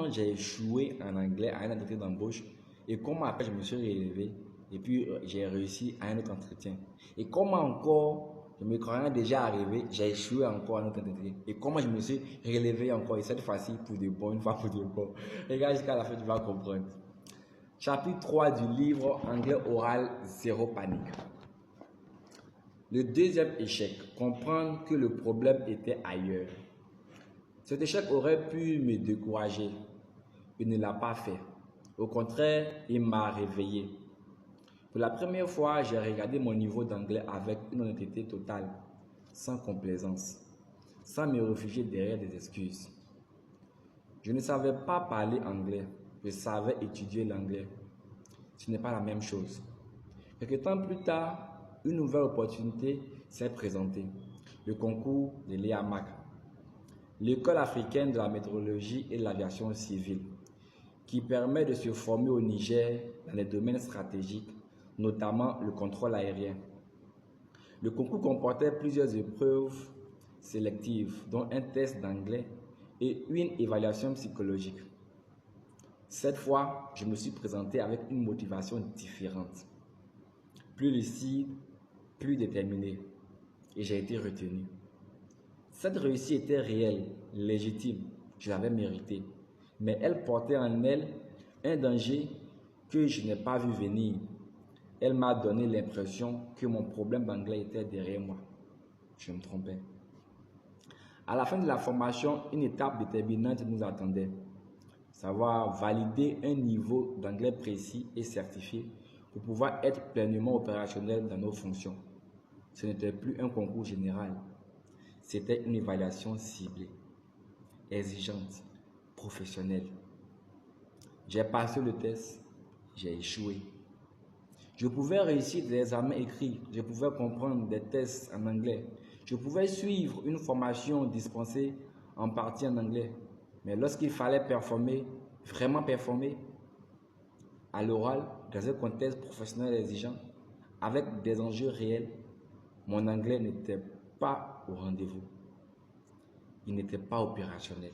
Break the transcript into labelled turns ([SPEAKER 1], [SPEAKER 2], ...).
[SPEAKER 1] comment j'ai échoué en anglais à un entretien d'embauche et comment après je me suis relevé et puis j'ai réussi à un autre entretien. Et comment encore, je me croyais déjà arrivé, j'ai échoué encore à un autre entretien. Et comment je me suis relevé encore et cette fois-ci pour de bon, une fois pour de bon. Regarde jusqu'à la fin, tu vas comprendre. Chapitre 3 du livre Anglais oral, zéro panique. Le deuxième échec, comprendre que le problème était ailleurs. Cet échec aurait pu me décourager. Il ne l'a pas fait. Au contraire, il m'a réveillé. Pour la première fois, j'ai regardé mon niveau d'anglais avec une honnêteté totale, sans complaisance, sans me réfugier derrière des excuses. Je ne savais pas parler anglais, je savais étudier l'anglais. Ce n'est pas la même chose. Quelques temps plus tard, une nouvelle opportunité s'est présentée, le concours de l'EAMAC, l'école africaine de la météorologie et de l'aviation civile, qui permet de se former au Niger dans les domaines stratégiques, notamment le contrôle aérien. Le concours comportait plusieurs épreuves sélectives, dont un test d'anglais et une évaluation psychologique. Cette fois, je me suis présenté avec une motivation différente, plus lucide, plus déterminé, et j'ai été retenu. Cette réussite était réelle, légitime, je l'avais méritée, mais elle portait en elle un danger que je n'ai pas vu venir. Elle m'a donné l'impression que mon problème d'anglais était derrière moi. Je me trompais. À la fin de la formation, une étape déterminante nous attendait. Savoir valider un niveau d'anglais précis et certifié pour pouvoir être pleinement opérationnel dans nos fonctions. Ce n'était plus un concours général, c'était une évaluation ciblée, exigeante, professionnelle. J'ai passé le test, j'ai échoué. Je pouvais réussir des examens écrits, je pouvais comprendre des tests en anglais, je pouvais suivre une formation dispensée en partie en anglais. Mais lorsqu'il fallait performer, vraiment performer, à l'oral, dans un contexte professionnel exigeant, avec des enjeux réels, mon anglais n'était pas au rendez-vous. Il n'était pas opérationnel.